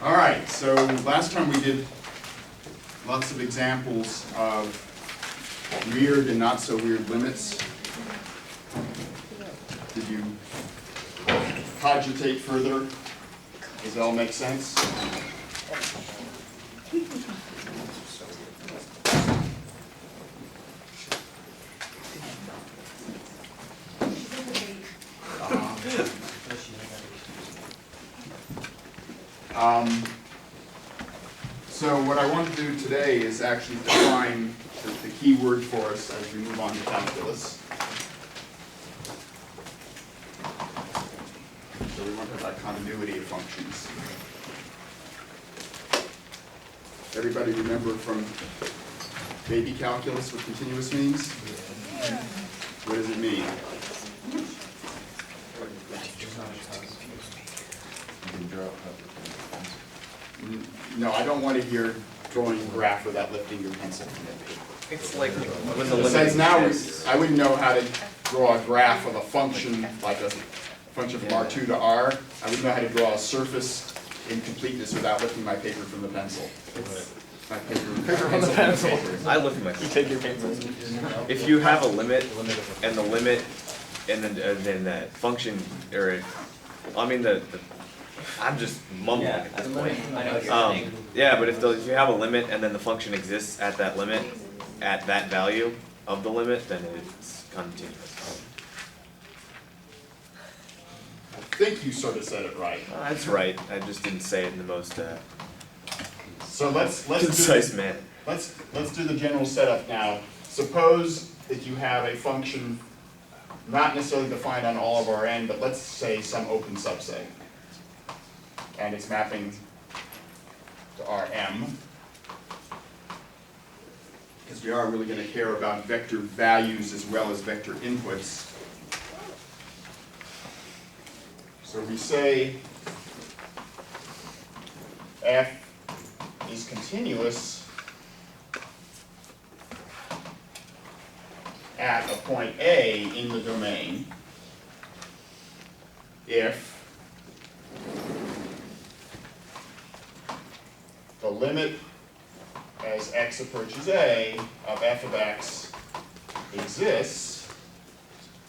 All right, so last time we did lots of examples of weird and not so weird limits. Did you cogitate further? Does it all make sense? So what I want to do today is actually define the key word for us as we move on to calculus. So we want to talk about continuity of functions. Everybody remember from baby calculus what continuous means? Yeah. What does it mean? No, I don't want to hear drawing a graph without lifting your pencil from the paper. It's like when the Besides, now exists. I wouldn't know how to draw a graph of a function, like a function from R2 to R. I wouldn't know how to draw a surface in completeness without lifting my paper from the pencil. My paper from the pencil. I lift my. You take your pencil. If you have a limit and the limit and then that function or I mean I'm just mumbling at this point. I know what you're saying. Yeah, but if you have a limit and then the function exists at that limit, at that value of the limit, then it's continuous. I think you sort of said it right. That's right. I just didn't say it in the most So let's concise manner. Let's do the general setup now. Suppose that you have a function not necessarily defined on all of Rn, but let's say some open subset. And it's mapping to Rm. Because we are really going to care about vector values as well as vector inputs. So we say f is continuous at a point A in the domain if the limit as x approaches A of f of x exists.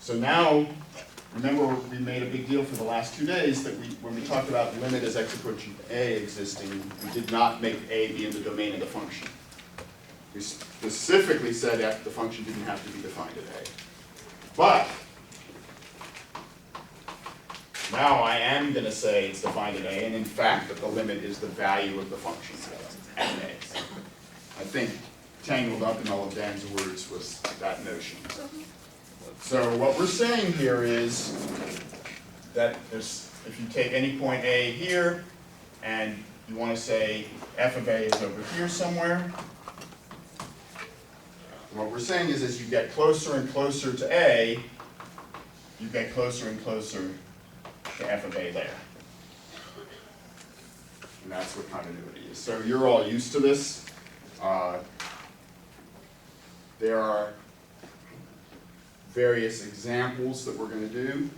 So now, remember we made a big deal for the last 2 days that when we talked about the limit as x approaching A existing, we did not make A be in the domain of the function. We specifically said that the function didn't have to be defined at A. But now I am going to say it's defined at A, and in fact that the limit is the value of the function at A. I think tangled up in all of Dan's words was that notion. So what we're saying here is that if you take any point A here, and you want to say f of A is over here somewhere, what we're saying is as you get closer and closer to A, you get closer and closer to f of A there. And that's what continuity is. So you're all used to this. There are various examples that we're going to do.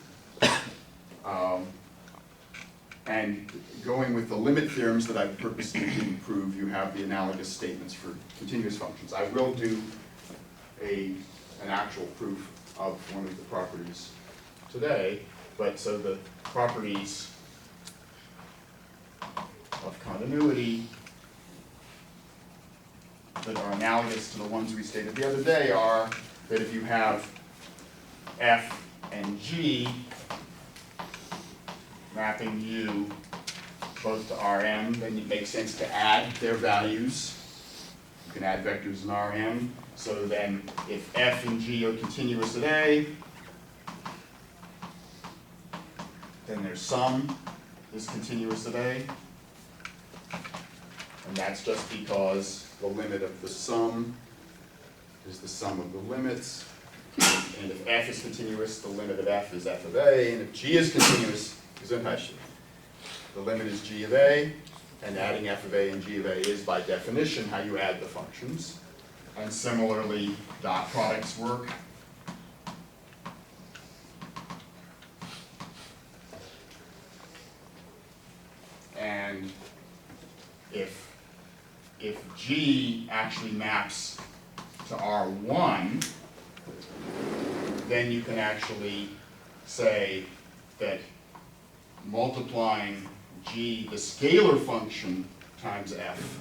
And going with the limit theorems that I purposely didn't prove, you have the analogous statements for continuous functions. I will do an actual proof of one of the properties today, but so the properties of continuity that are analogous to the ones we stated the other day are that if you have f and g mapping u both to Rm, then it makes sense to add their values. You can add vectors in Rm. So then if f and g are continuous at A, then their sum is continuous at A. And that's just because the limit of the sum is the sum of the limits. And if f is continuous, the limit of f is f of A. And if g is continuous, the limit is g of A. And adding f of A and g of A is, by definition, how you add the functions. And similarly, dot products work. And if G actually maps to R1, then you can actually say that multiplying G, the scalar function, times F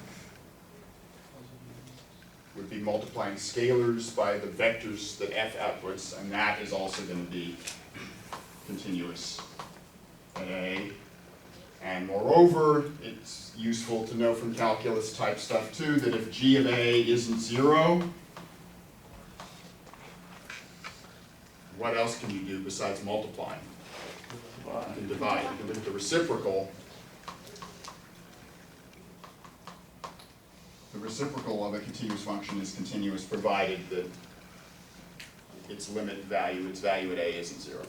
would be multiplying scalars by the vectors that F outputs, and that is also going to be continuous at A. And moreover, it's useful to know from calculus type stuff too that if G of A isn't 0, what else can you do besides multiplying? You can divide. You can look at the reciprocal. The reciprocal of a continuous function is continuous provided that its limit value, its value at A isn't 0.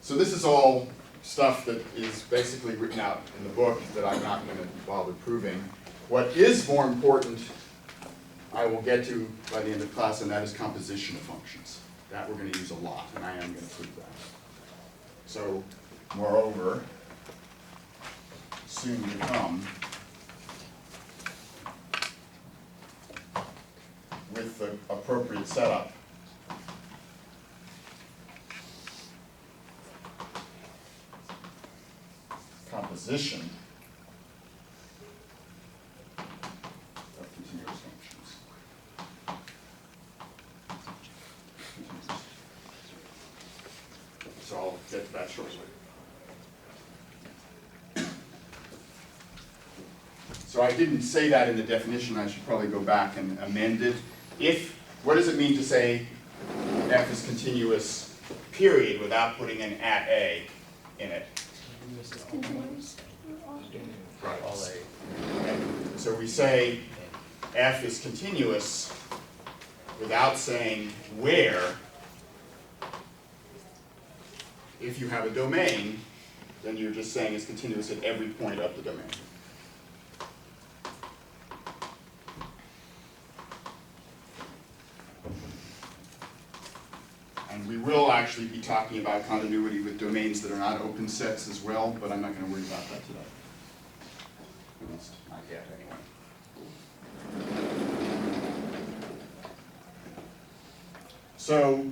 So this is all stuff that is basically written out in the book that I'm not going to bother proving. What is more important, I will get to by the end of class, and that is composition of functions. That we're going to use a lot, and I am going to prove that. So, moreover, soon to come, with the appropriate setup, composition of continuous functions. So I'll get to that shortly. So I didn't say that in the definition. I should probably go back and amend it. What does it mean to say F is continuous, period, without putting an at A in it? Continuous. Right. So we say F is continuous without saying where. If you have a domain, then you're just saying it's continuous at every point of the domain. And we will actually be talking about continuity with domains that are not open sets as well, but I'm not going to worry about that today. At least not yet, anyway. So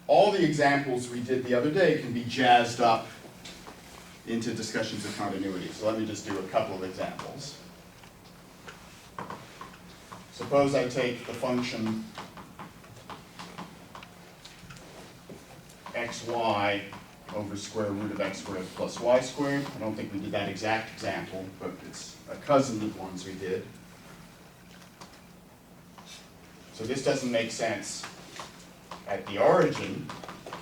all the examples we did the other day can be jazzed up into discussions of continuity. So let me just do a couple of examples. Suppose I take the function xy over square root of x squared plus y squared. I don't think we did that exact example, but it's a cousin of ones we did. So this doesn't make sense at the origin.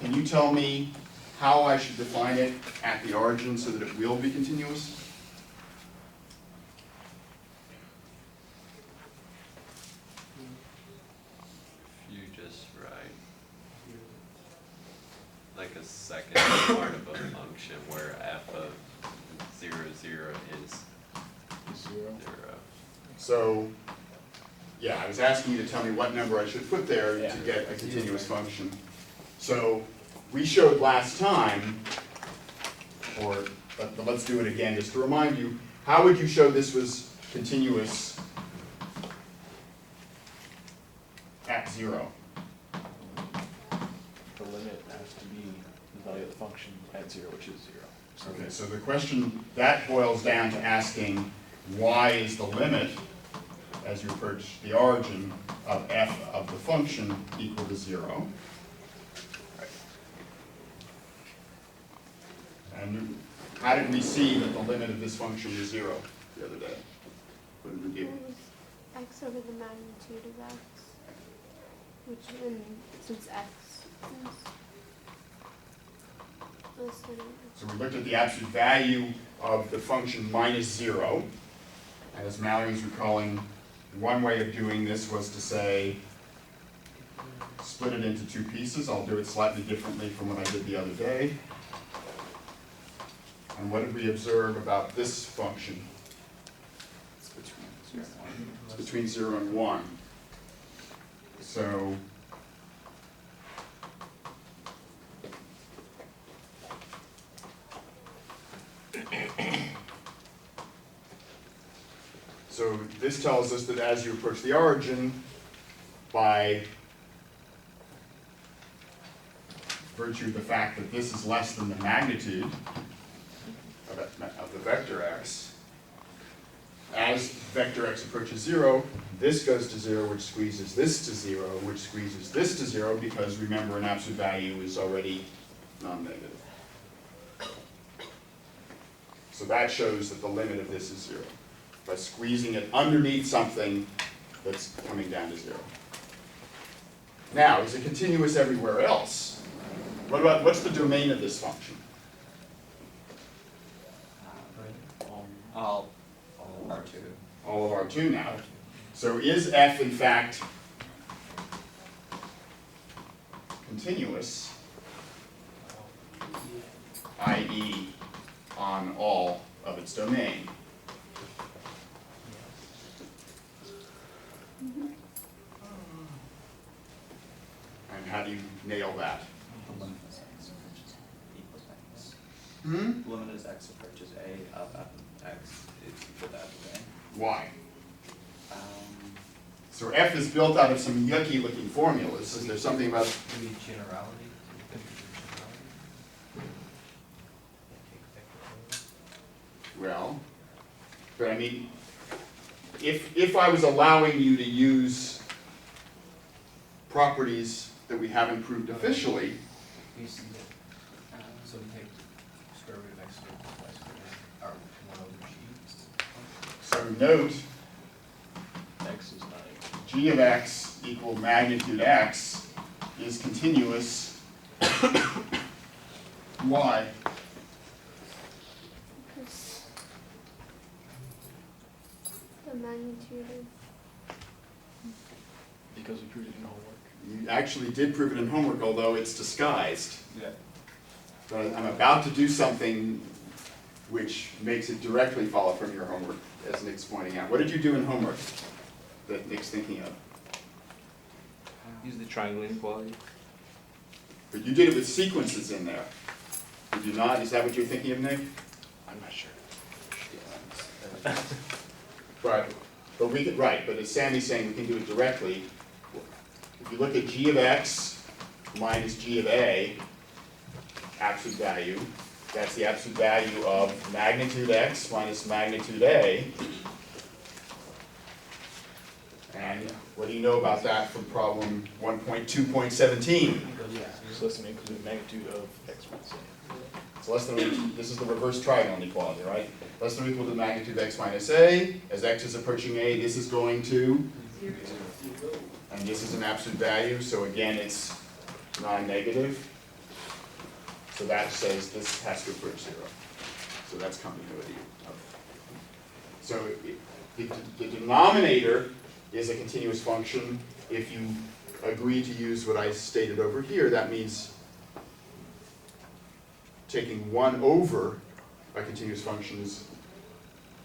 Can you tell me how I should define it at the origin so that it will be continuous? You just write like a second part of a function where f of 0, 0 is 0. So, yeah, I was asking you to tell me what number I should put there to get a continuous function. So, we showed last time, but let's do it again just to remind you, how would you show this was continuous at 0? The limit has to be the value of the function at 0, which is 0. Okay, so the question, that boils down to asking why is the limit, as you approach the origin, of f of the function equal to 0? And how did we see that the limit of this function is 0 the other day? What did we do? It was x over the magnitude of x, which then, since x is listed. So we looked at the absolute value of the function minus 0. And as Mallory was recalling, one way of doing this was to say, split it into two pieces. I'll do it slightly differently from what I did the other day. And what did we observe about this function? It's between 0 and 1. So So this tells us that as you approach the origin, by virtue of the fact that this is less than the magnitude of the vector x, as vector x approaches 0, this goes to 0, which squeezes this to 0, which squeezes this to 0, because remember, an absolute value is already non-negative. So that shows that the limit of this is 0, by squeezing it underneath something that's coming down to 0. Now, is it continuous everywhere else? What's the domain of this function? All R2. All of R2 now. So is f in fact continuous, i.e. on all of its domain? And how do you nail that? The limit as x approaches equals x. Hmm? Limit as x approaches a of f of x is equal to f of a. Why? Um, So f is built out of some yucky looking formulas. Is there something about Do we generality? Well, but I mean, if I was allowing you to use properties that we haven't proved officially, We see it. So we take square root of x squared plus y squared, or 1 over g. so note X is not equal. g of x equal magnitude x is continuous. Why? Because the magnitude of Because we proved it in homework. You actually did prove it in homework, although it's disguised. yeah. But I'm about to do something which makes it directly follow from your homework, as Nick's pointing out. What did you do in homework that Nick's thinking of? Use the triangle inequality. But you did it with sequences in there. Did you not? Is that what you're thinking of, Nick? I'm not sure. But we could, right, but as Sammy's saying, we can do it directly. If you look at g of x minus g of a, absolute value, that's the absolute value of magnitude x minus magnitude a. And what do you know about that from problem 1.2.17? So less than or equal to the magnitude of x minus a. It's less than, this is the reverse triangle inequality, right? Less than or equal to the magnitude of x minus a. As x is approaching a, this is going to, and this is an absolute value, so again, it's non-negative. So that says this has to approach 0. So that's continuity. So the denominator is a continuous function. If you agree to use what I stated over here, that means taking 1 over a continuous function is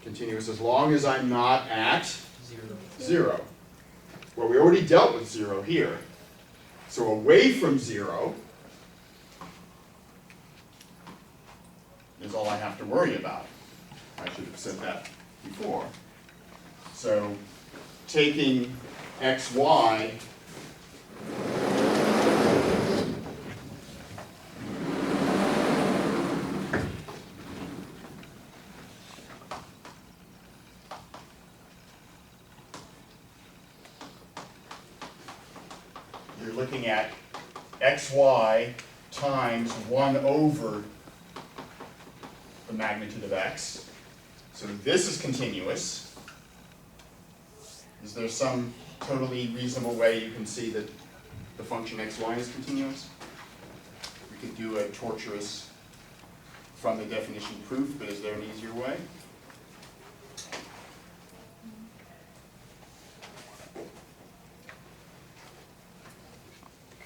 continuous as long as I'm not at 0. Well, we already dealt with 0 here. So away from 0 is all I have to worry about. I should have said that before. So taking xy you're looking at xy times 1 over the magnitude of x. So this is continuous. Is there some totally reasonable way you can see that the function xy is continuous? We could do a torturous from the definition proof, but is there an easier way?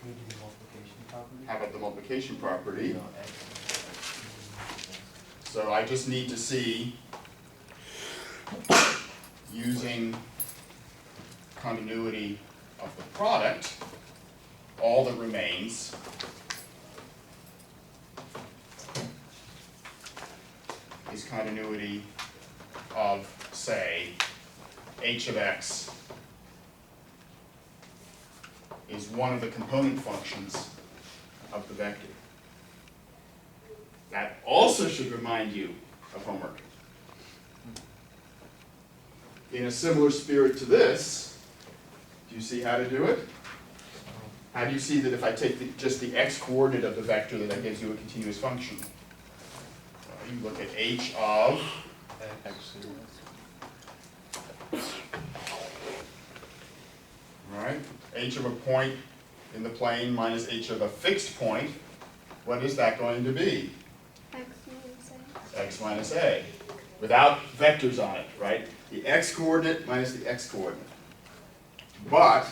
Can we do the multiplication property? How about the multiplication property? No, x. So I just need to see, using continuity of the product, all that remains is continuity of, say, h of x is one of the component functions of the vector. That also should remind you of homework. In a similar spirit to this, do you see how to do it? How do you see that if I take just the x-coordinate of the vector, that gives you a continuous function? You look at h of X0. all right, h of a point in the plane minus h of a fixed point. What is that going to be? X minus X minus a, without vectors on it, right? The x-coordinate minus the x-coordinate. But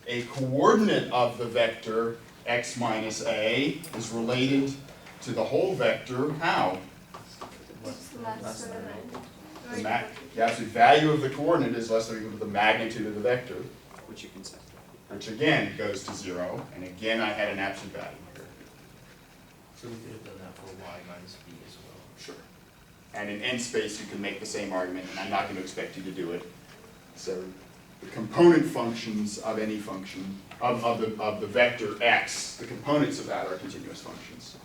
a coordinate of the vector x minus a is related to the whole vector, how? It's less than The absolute value of the coordinate is less than or equal to the magnitude of the vector, Which you can set. which again goes to 0, and again I had an absolute value here. So we could have done that for y minus b as well. Sure. And in n space, you can make the same argument, and I'm not going to expect you to do it. So the component functions of any function, of the vector x, the components of that are continuous functions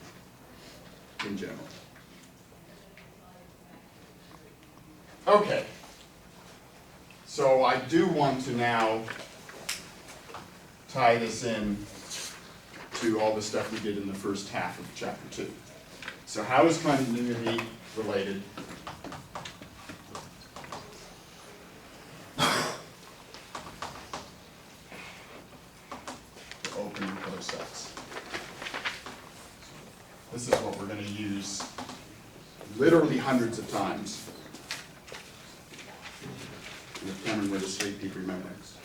in general. Okay. So I do want to now tie this in to all the stuff we did in the first half of chapter 2. So how is continuity related? To open and closed sets. This is what we're going to use literally hundreds of times. And if Cameron were to sleep, he'd remember this.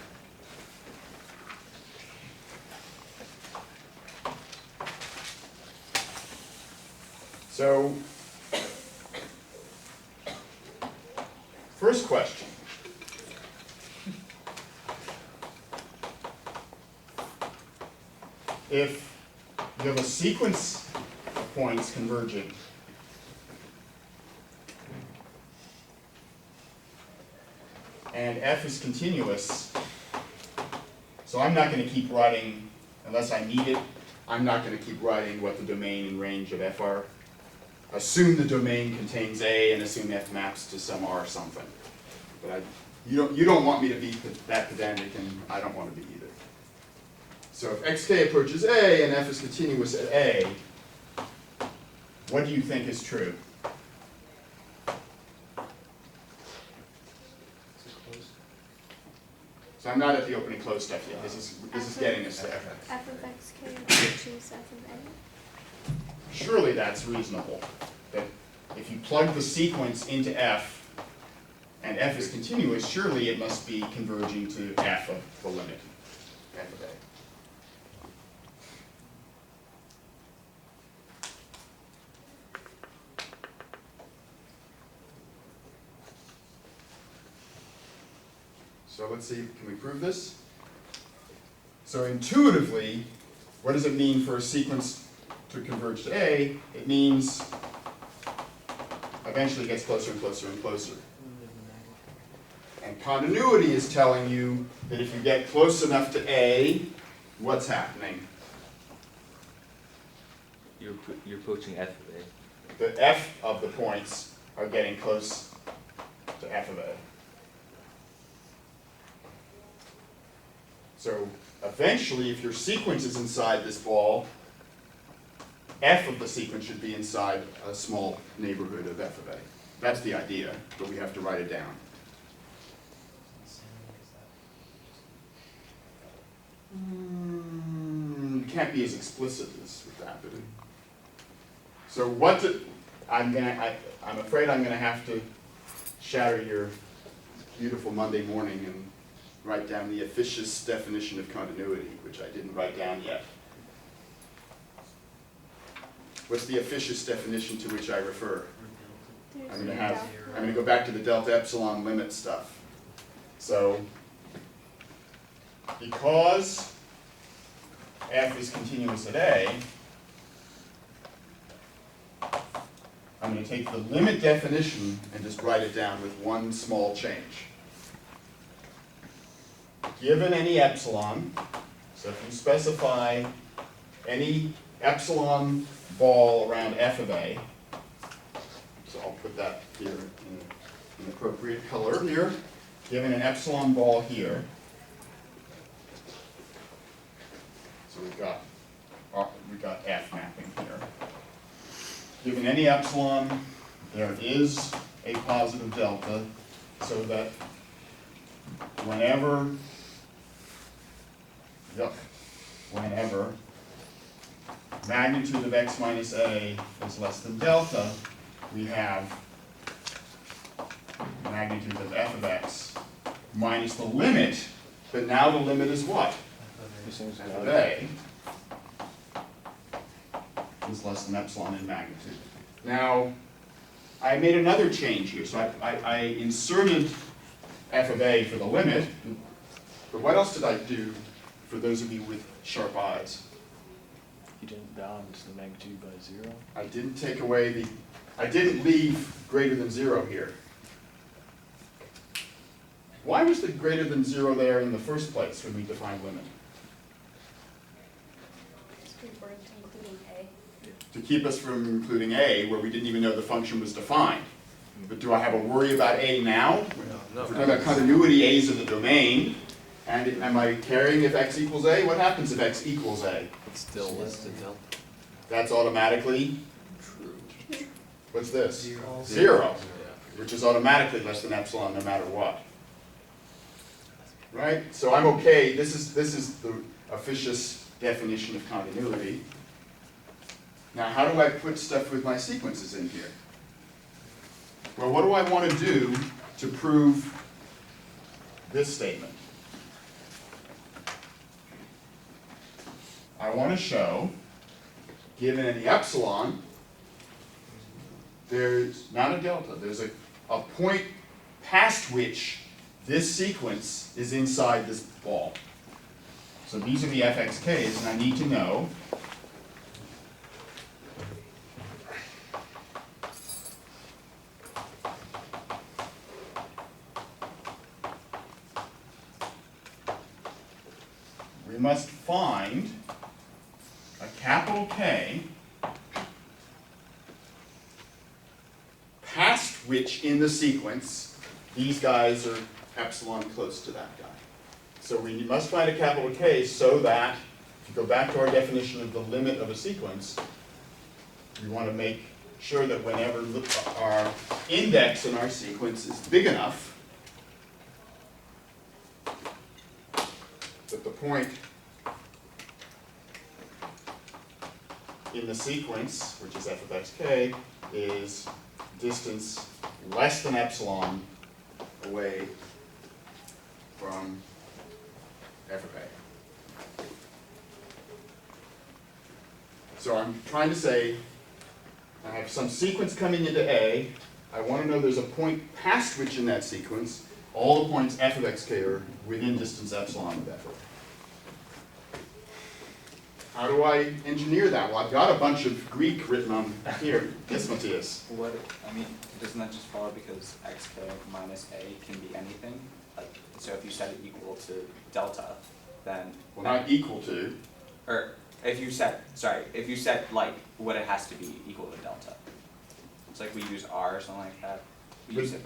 So, first question. If you have a sequence of points converging, and f is continuous, so I'm not going to keep writing, unless I need it, I'm not going to keep writing what the domain and range of f are. Assume the domain contains A and assume f maps to some R something. But you don't want me to be that pedantic, and I don't want to be either. So if xk approaches A and f is continuous at A, what do you think is true? So I'm not at the open and close stuff yet. This is getting us there. f of xk approaches f of a. Surely that's reasonable. That if you plug the sequence into f, and f is continuous, surely it must be converging to f of the limit, f of a. So let's see, can we prove this? So intuitively, what does it mean for a sequence to converge to A? It means eventually it gets closer and closer and closer. And continuity is telling you that if you get close enough to A, what's happening? You're approaching f of a. The f of the points are getting close to f of A. So eventually, if your sequence is inside this ball, f of the sequence should be inside a small neighborhood of f of A. That's the idea, but we have to write it down. Can't be as explicit as with that, but so what? I'm afraid I'm gonna have to shatter your beautiful Monday morning and write down the officious definition of continuity, which I didn't write down yet. What's the officious definition to which I refer? I'm going to go back to the delta epsilon limit stuff. So, because f is continuous at A, I'm going to take the limit definition and just write it down with one small change. given any epsilon, so if you specify any epsilon ball around f of a, so I'll put that here in an appropriate color here, given an epsilon ball here, so we've got f mapping here. Given any epsilon, there is a positive delta, so that whenever magnitude of x minus a is less than delta, we have magnitude of f of x minus the limit, but now the limit is what? This thing's F of valid. a is less than epsilon in magnitude. Now, I made another change here, so I inserted f of a for the limit, but what else did I do for those of you with sharp eyes? You didn't bound the magnitude by 0. I didn't take away I didn't leave greater than 0 here. Why was the greater than 0 there in the first place when we defined limit? To keep us from including a, where we didn't even know the function was defined. But do I have a worry about a now? If we're talking about continuity, a is in the domain. And am I caring if x equals a? What happens if x equals a? It's still less than delta. That's automatically, True. what's this? 0. 0, which is automatically less than epsilon no matter what. Right? So I'm okay. This is the officious definition of continuity. Now, how do I put stuff with my sequences in here? Well, what do I want to do to prove this statement? I want to show, given any epsilon, there's not a delta. There's a point past which this sequence is inside this ball. So these are the fxk's, and I need to know we must find a capital K past which in the sequence these guys are epsilon close to that guy. So we must find a capital K so that, if you go back to our definition of the limit of a sequence, we want to make sure that whenever our index in our sequence is big enough that the point in the sequence, which is f of xk, is distance less than epsilon away from f of a. So I'm trying to say, I have some sequence coming into A. I want to know there's a point past which in that sequence all the points f of xk are within distance epsilon of f of a. How do I engineer that? Well, I've got a bunch of Greek written on here. Yes, Matthias? What, I mean, doesn't that just follow because xk minus a can be anything? Like, so if you set it equal to delta, then. Well, not equal to. Or if you set, if you set like what it has to be equal to delta. It's like we use r or something like that. We use it.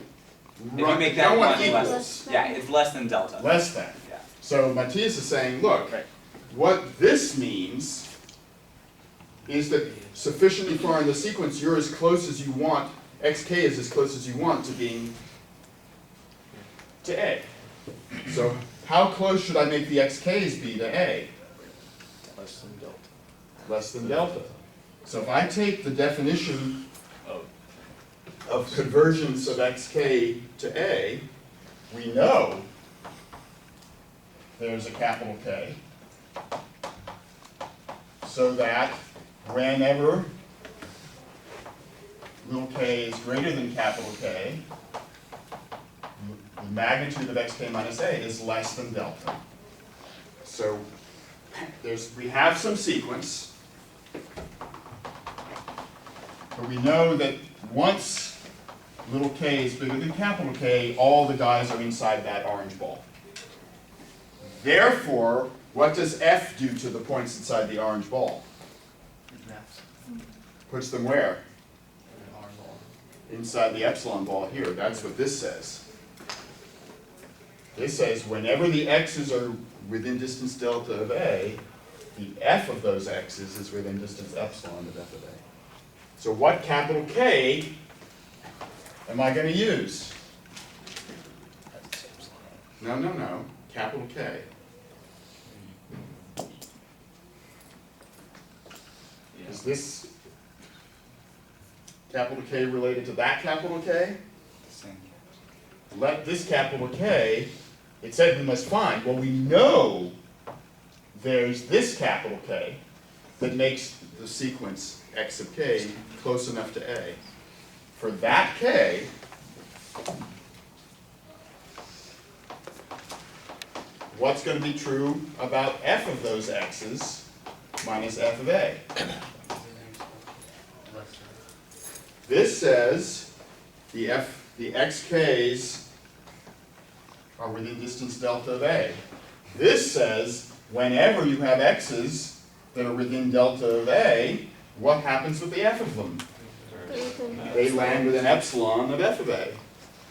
If you make that no one one equals. less, yeah, it's less than delta. Less than. Yeah. So Matthias is saying, look, what this means is that sufficiently far in the sequence, you're as close as you want, xk is as close as you want to being to A. So how close should I make the xk's be to A? Less than delta. Less than delta. So if I take the definition of convergence of xk to A, we know there's a capital K, so that whenever little k is greater than capital K, the magnitude of xk minus a is less than delta. So we have some sequence, but we know that once little k is bigger than capital K, all the guys are inside that orange ball. Therefore, what does f do to the points inside the orange ball? Maps. Puts them where? And R ball. Inside the epsilon ball here. That's what this says. This says whenever the x's are within distance delta of a, the f of those x's is within distance epsilon of f of a. So what capital K am I going to use? No, no, no. Capital K. Is this capital K related to that capital K? Same. Let this capital K, it said we must find. Well, we know there's this capital K that makes the sequence x of k close enough to a. For that K, what's going to be true about f of those x's minus f of a? This says the xk's are within distance delta of a. This says whenever you have x's that are within delta of a, what happens with the f of them? They land with an epsilon of f of a.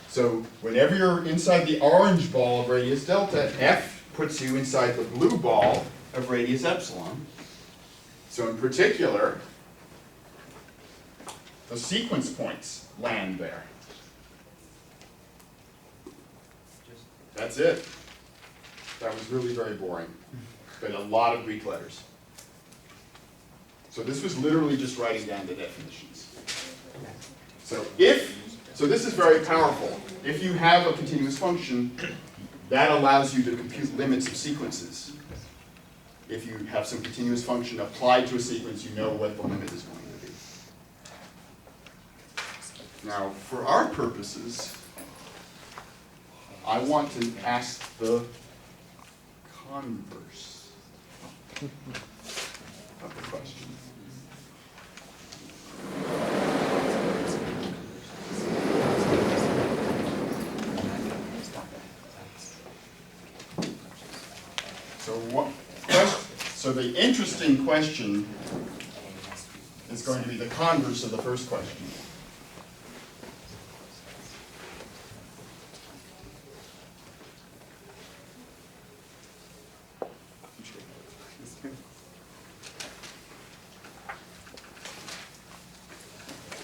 So whenever you're inside the orange ball of radius delta, f puts you inside the blue ball of radius epsilon. So in particular, the sequence points land there. That's it. That was really very boring, but a lot of Greek letters. So this was literally just writing down the definitions. So this is very powerful. If you have a continuous function, that allows you to compute limits of sequences. If you have some continuous function applied to a sequence, you know what the limit is going to be. Now, for our purposes, I want to ask the converse of the question. So the interesting question is going to be the converse of the first question.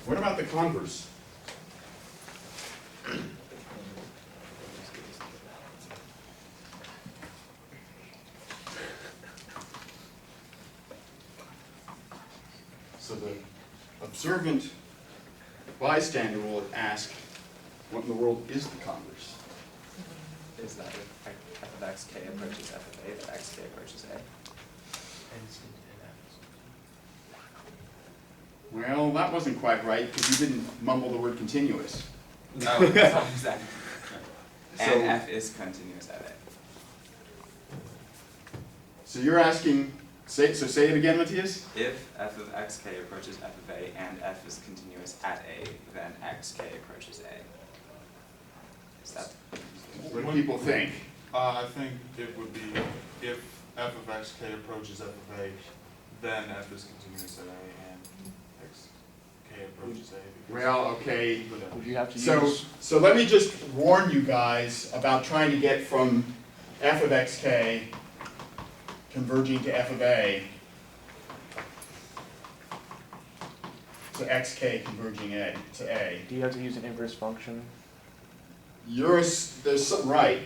What about the converse? So the observant bystander will ask, what in the world is the converse? Is that if f of xk approaches f of a, that xk approaches a? Well, that wasn't quite right, because you didn't mumble the word continuous. No, that's not exactly. And So- f is continuous at a. So you're asking, say it again, Matthias? If f of xk approaches f of a and f is continuous at a, then xk approaches a. Is that? What do people think? I think it would be if f of xk approaches f of a, then f is continuous at a and xk approaches a. Well, okay. Would you have to use? So let me just warn you guys about trying to get from f of xk converging to f of a to xk converging to a. Do you have to use an inverse function? There's some, right.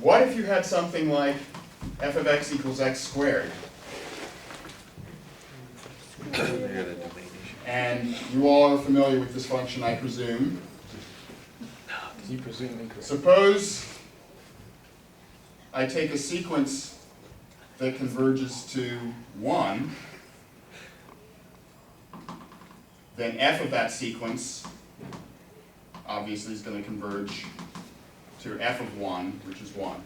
What if you had something like f of x equals x squared? And you all are familiar with this function, I presume. You presume incorrect. Suppose I take a sequence that converges to 1, then f of that sequence obviously is going to converge to f of 1, which is 1.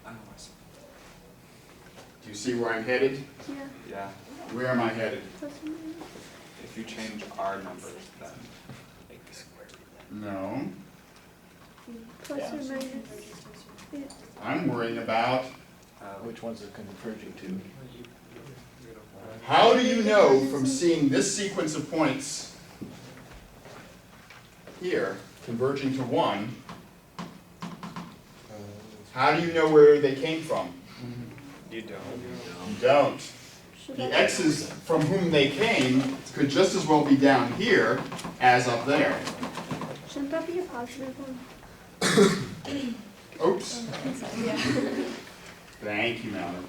Oh, I see. Do you see where I'm headed? Yeah, Yeah, Where am I headed? plus or minus. if you change r numbers, then. No. Plus or minus. Yeah. I'm worrying about Which ones are converging to? How do you know from seeing this sequence of points here, converging to 1, how do you know where they came from? You don't. You don't. Should The I- x's from whom they came could just as well be down here as up there. Shouldn't that be a positive one? Oops. Yeah. Thank you, Malcolm.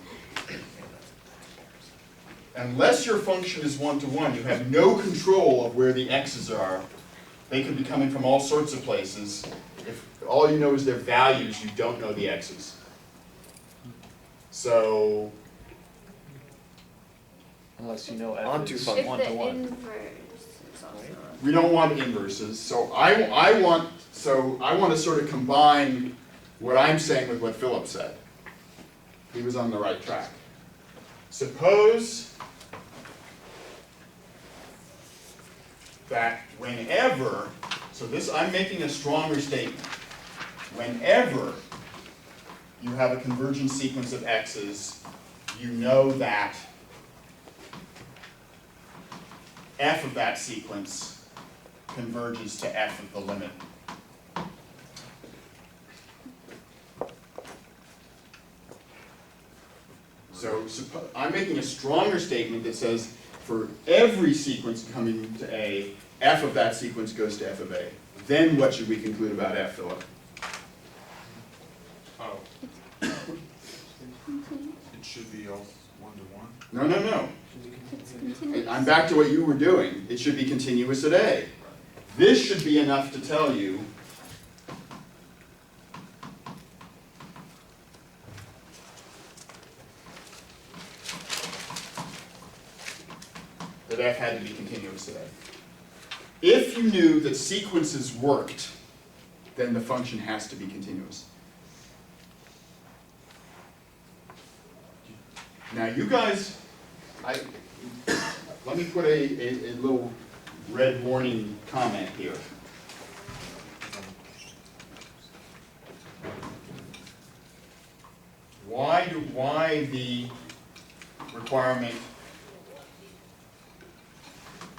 Unless your function is one-to-one, you have no control of where the x's are. They could be coming from all sorts of places. If all you know is their values, you don't know the x's. So, Unless you know On f to is function. If one the to one. inverse is also we don't want inverses. So I want to sort of combine what I'm saying with what Philip said. He was on the right track. Suppose that whenever, so this, I'm making a stronger statement. Whenever you have a convergent sequence of x's, you know that f of that sequence converges to f of the limit. So I'm making a stronger statement that says for every sequence coming to A, f of that sequence goes to f of A. Then what should we conclude about f, Philip? Oh, it should be all one-to-one. No, no, no. it's continuous. I'm back to what you were doing. It should be continuous at A. This should be enough to tell you that f had to be continuous at A. If you knew that sequences worked, then the function has to be continuous. Now you guys, let me put a little red warning comment here. Why the requirement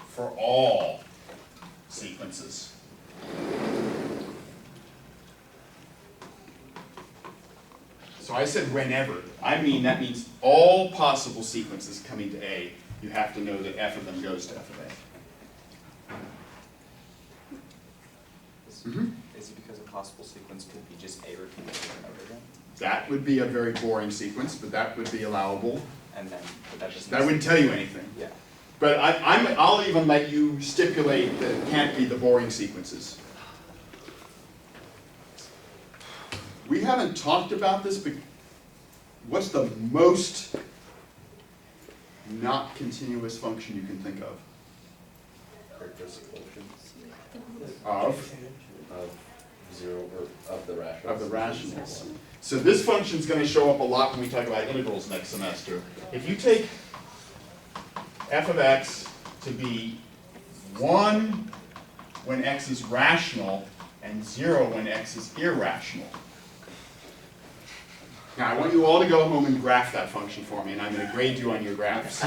for all sequences? So I said whenever. I mean, that means all possible sequences coming to A, you have to know that f of them goes to f of A. Mhm. Is it because a possible sequence could be just A repeated over and over again? That would be a very boring sequence, but that would be allowable. And then, but that doesn't. That wouldn't tell you anything. Yeah. But I'll even let you stipulate that it can't be the boring sequences. We haven't talked about this, but what's the most not continuous function you can think of? Of zero, or of the rationals. Of the rationals. So this function's going to show up a lot when we talk about integrals next semester. If you take f of x to be 1 when x is rational and 0 when x is irrational. Now I want you all to go home and graph that function for me, and I'm going to grade you on your graphs.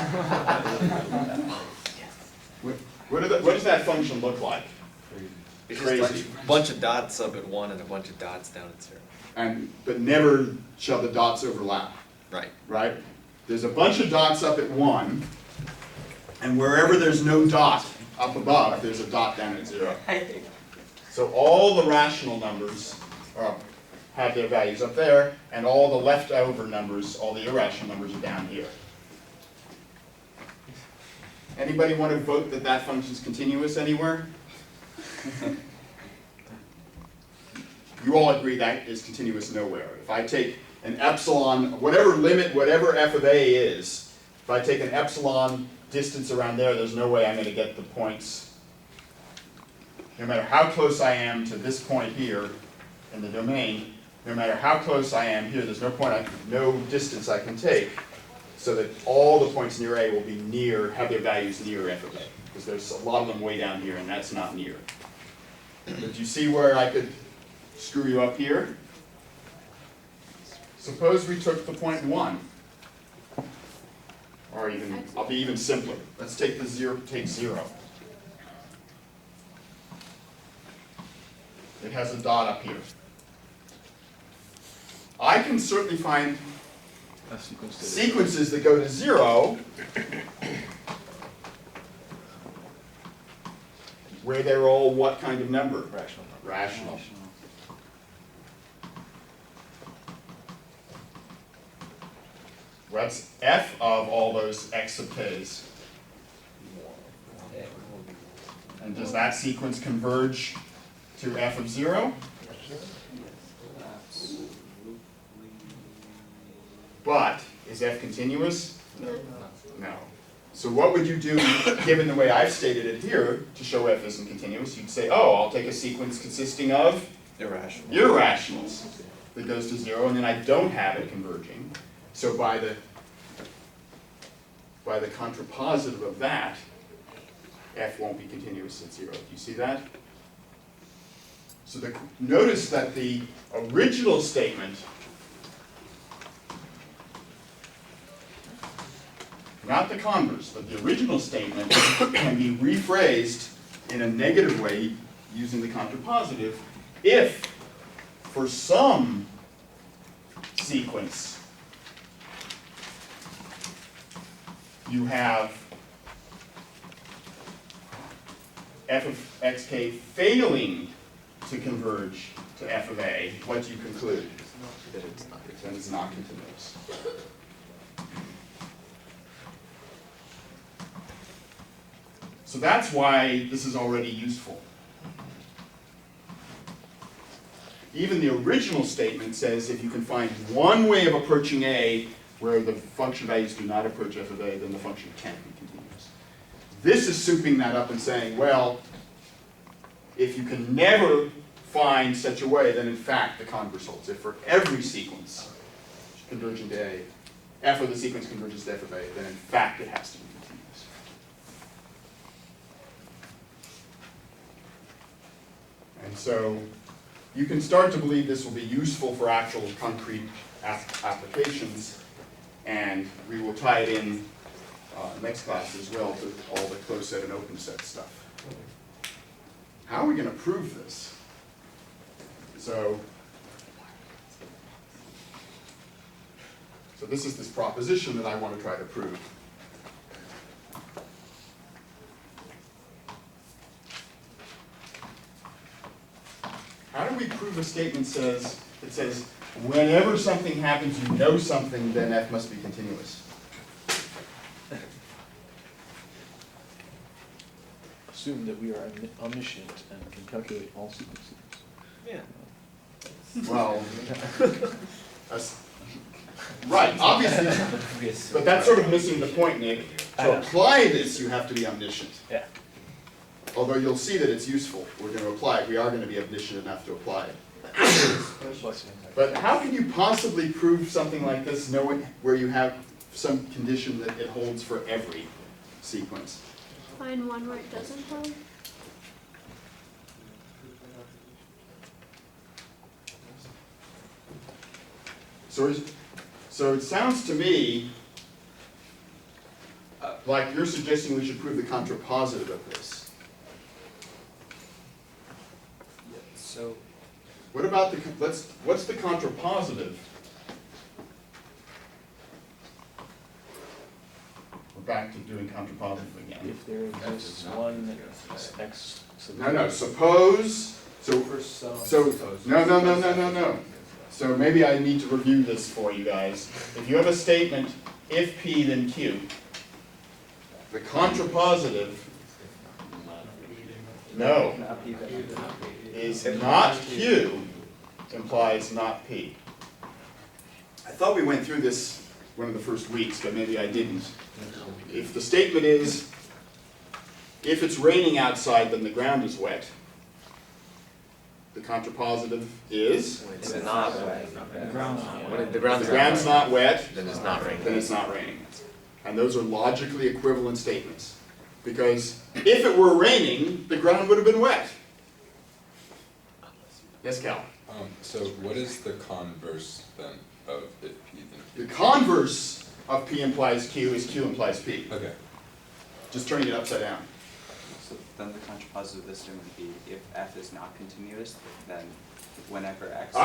What does that function look like? It's Crazy. just like a bunch of dots up at 1 and a bunch of dots down at 0. But never shall the dots overlap, Right. right? There's a bunch of dots up at 1, and wherever there's no dot up above, there's a dot down at 0. So all the rational numbers have their values up there, and all the leftover numbers, all the irrational numbers are down here. Anybody want to vote that that function's continuous anywhere? You all agree that is continuous nowhere. If I take an epsilon, whatever limit, whatever f of a is, if I take an epsilon distance around there, there's no way I'm going to get the points. No matter how close I am to this point here in the domain, no matter how close I am here, there's no distance I can take so that all the points near A will be near, have their values near f of a. Because there's a lot of them way down here, and that's not near. But you see where I could screw you up here? So Suppose we took the point 1. Or even, I'll be even simpler. Let's take the 0, take 0. It has a dot up here. I can certainly find A sequence that is- sequences that go to 0 where they're all what kind of number? Rational number. Rational. What's f of all those x sub k's? And does that sequence converge to f of 0? But is f continuous? No. No. So what would you do, given the way I've stated it here, to show f isn't continuous? You'd say, oh, I'll take a sequence consisting of Irrational. irrationals that goes to 0, and then I don't have it converging. So by the contrapositive of that, f won't be continuous at 0. Do you see that? So notice that the original statement, not the converse, but the original statement can be rephrased in a negative way using the contrapositive if, for some sequence, you have f of xk failing to converge to f of a, what do you conclude? That it's not. Then it's not continuous. So that's why this is already useful. Even the original statement says if you can find one way of approaching a where the function values do not approach f of a, then the function can't be continuous. This is souping that up and saying, well, if you can never find such a way, then in fact the converse holds. If for every sequence converging to a, f of the sequence converges to f of a, then in fact it has to be continuous. And so you can start to believe this will be useful for actual concrete applications, and we will tie it in next class as well to all the closed set and open set stuff. How are we going to prove this? So this is this proposition that I want to try to prove. How do we prove a statement that says, whenever something happens, you know something, then f must be continuous? Assume that we are omniscient and can calculate all sequences. Yeah. Well, right, obviously, but that's sort of missing the point, Nick. To apply this, you have to be omniscient. Yeah. Although you'll see that it's useful. We're going to apply it. We are going to be omniscient enough to apply it. But how can you possibly prove something like this knowing where you have some condition that it holds for every sequence? Find one where it doesn't hold. So it sounds to me like you're suggesting we should prove the contrapositive of this. So What about what's the contrapositive? We're back to doing contrapositive again. If there exists one x sub No, suppose, no. So maybe I need to review this for you guys. If you have a statement, if P then Q, the contrapositive, no, is not Q, implies not P. I thought we went through this one of the first weeks, but maybe I didn't. If the statement is, if it's raining outside, then the ground is wet. The contrapositive is, It's not wet. When the if ground's the ground's not wet, then it's not raining. then it's not raining. And those are logically equivalent statements. Because if it were raining, the ground would have been wet. Yes, Cal? So what is the converse then of if P then Q? The converse of P implies Q is Q implies P. Okay. Just turning it upside down. So then the contrapositive of this term would be if f is not continuous, then whenever x, or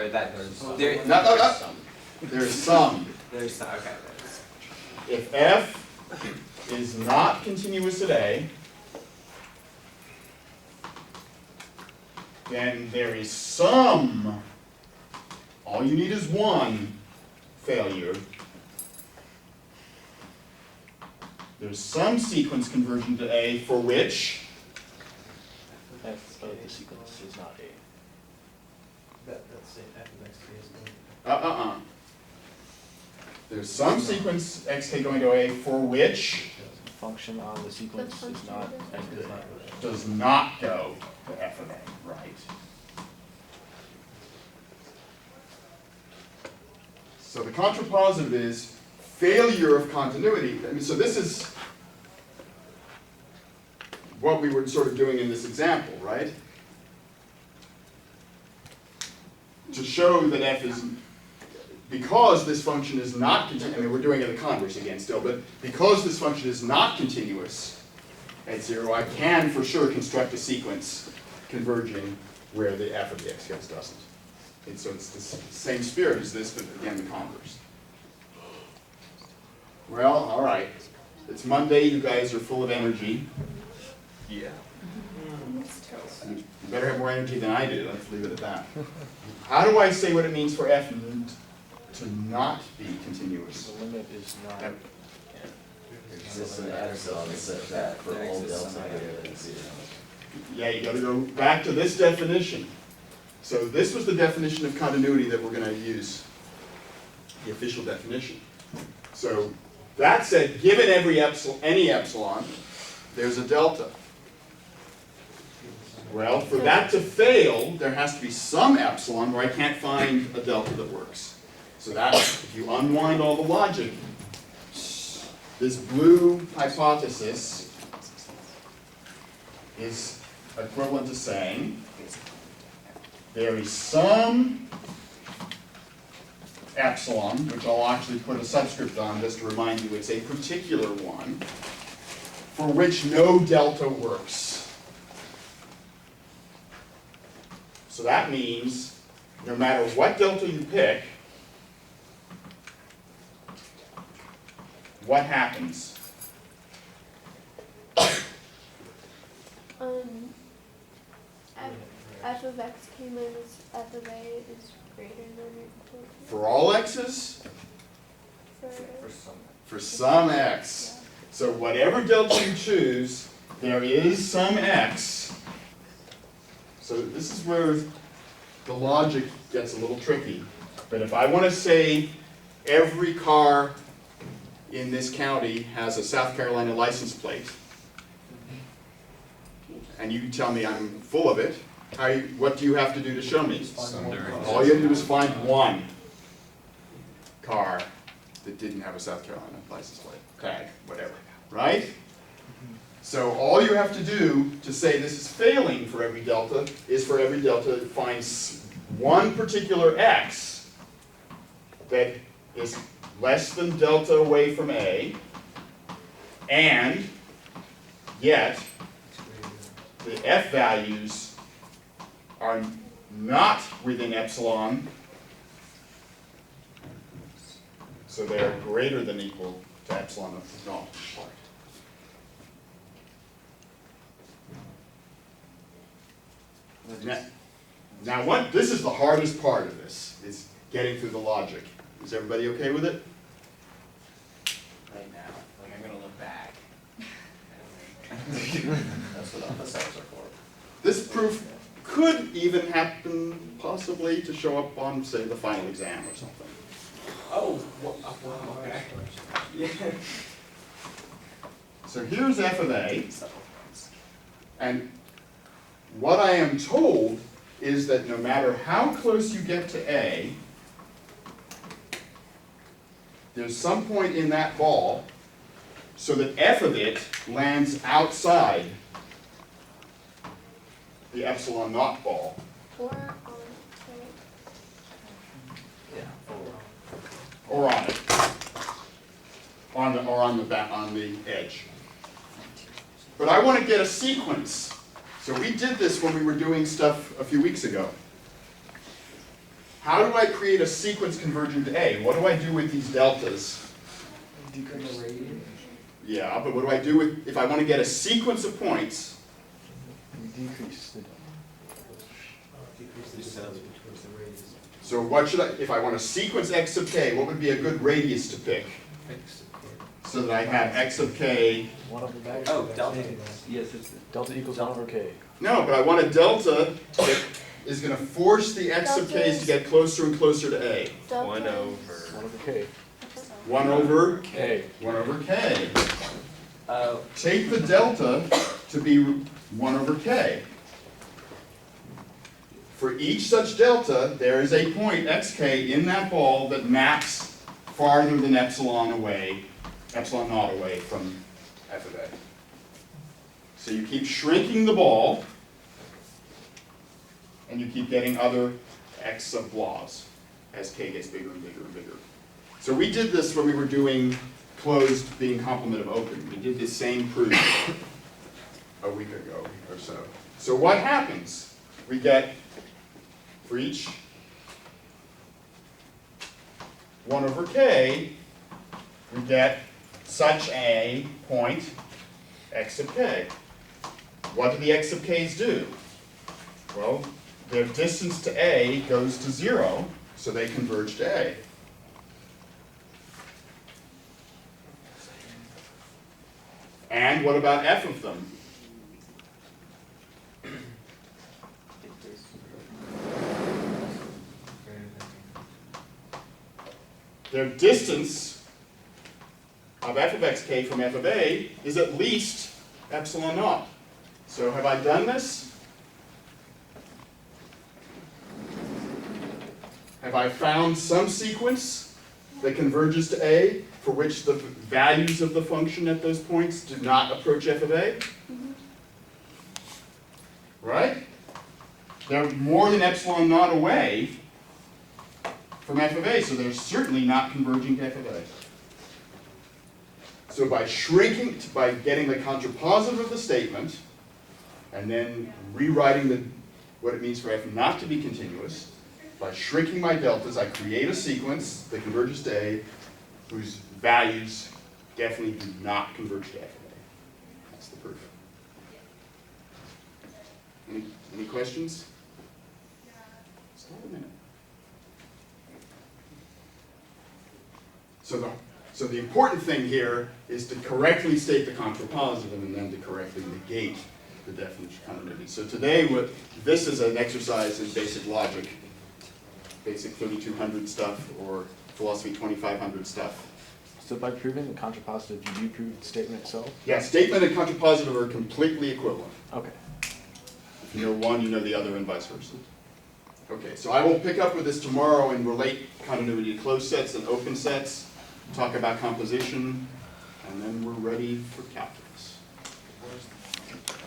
that, there, No. There's some. there's, okay, there's. If f is not continuous at A, then there is some, all you need is one failure. There's some sequence conversion to A for which F of the sequence is not A. That's it, f of x is going. There's some sequence xk going to A for which The function on the sequence is not as good. does not go to f of A, right? So the contrapositive is failure of continuity. I mean, so this is what we were sort of doing in this example, right? To show that f is, because this function is not continuous, I mean, we're doing it the converse again still, but because this function is not continuous at 0, I can for sure construct a sequence converging where the f of the x doesn't. And so it's the same spirit as this, but again, the converse. Well, all right. It's Monday, you guys are full of energy. Yeah. You better have more energy than I do, let's leave it at that. How do I say what it means for f to not be continuous? The limit is not. Exists an epsilon such that for all delta greater than 0. Yeah, you gotta go back to this definition. So this was the definition of continuity that we're gonna use, the official definition. So that said, given any epsilon, there's a delta. Well, for that to fail, there has to be some epsilon where I can't find a delta that works. So that, if you unwind all the logic, this blue hypothesis is equivalent to saying there is some epsilon, which I'll actually put a subscript on just to remind you it's a particular one, for which no delta works. So that means no matter what delta you pick, what happens? F of x k minus f of a is greater than or equal to. For all x's? For some x. So whatever delta you choose, there is some x. So this is where the logic gets a little tricky. But if I want to say every car in this county has a South Carolina license plate, and you tell me I'm full of it, what do you have to do to show me? All you have to do is find one car that didn't have a South Carolina license plate, tag, whatever, right? So all you have to do to say this is failing for every delta is for every delta find one particular x that is less than delta away from A, and yet the f values are not within epsilon, so they're greater than equal to epsilon of naught. Now this is the hardest part of this, is getting through the logic. Is everybody okay with it? Right now, like I'm gonna look back. That's what alpha cells are for. This proof could even happen possibly to show up on, say, the final exam or something. Oh, okay. Yeah. So here's f of a, and what I am told is that no matter how close you get to A, there's some point in that ball so that f of it lands outside the epsilon naught ball. Or on or on it, on the edge. But I want to get a sequence. So we did this when we were doing stuff a few weeks ago. How do I create a sequence converging to A? What do I do with these deltas? Decrease the radius. Yeah, but what do I do with, if I want to get a sequence of points? You decrease the delta. Decrease the distance towards the radius. So what should I, if I want to sequence x of k, what would be a good radius to pick? So that I have x of k. 1 over k. Oh, delta. Yes, it's Delta equals 1 over k. No, but I want a delta that is going to force the x of k's to get closer and closer to A. Delta 1 is- over. 1 over k. 1 over K. 1 over k. Oh, Take the delta to be 1 over k. For each such delta, there is a point xk in that ball that maps farther than epsilon naught away from f of a. So you keep shrinking the ball, and you keep getting other x sub blobs as k gets bigger and bigger and bigger. So we did this when we were doing closed being complement of open. We did this same proof a week ago or so. So what happens? We get, for each 1 over k, we get such a point x of k. What do the x of k's do? Well, their distance to A goes to 0, so they converge to A. And what about f of them? Their distance of f of xk from f of A is at least epsilon naught. So have I done this? Have I found some sequence that converges to A for which the values of the function at those points do not approach f of A? Right? They're more than epsilon naught away from f of A, so they're certainly not converging to f of A. So by shrinking, by getting the contrapositive of the statement, and then rewriting what it means for f not to be continuous, by shrinking my deltas, I create a sequence that converges to A, whose values definitely do not converge to f of A. That's the proof. Any questions? Stop a minute. So the important thing here is to correctly state the contrapositive and then to correctly negate the definition of continuity. So today, this is an exercise in basic logic, basic 3200 stuff or philosophy 2500 stuff. So by proving the contrapositive, do you prove the statement itself? Yeah, statement and contrapositive are completely equivalent. Okay. If you know one, you know the other, and vice versa. Okay, so I will pick up with this tomorrow and relate continuity to closed sets and open sets, talk about composition, and then we're ready for calculus.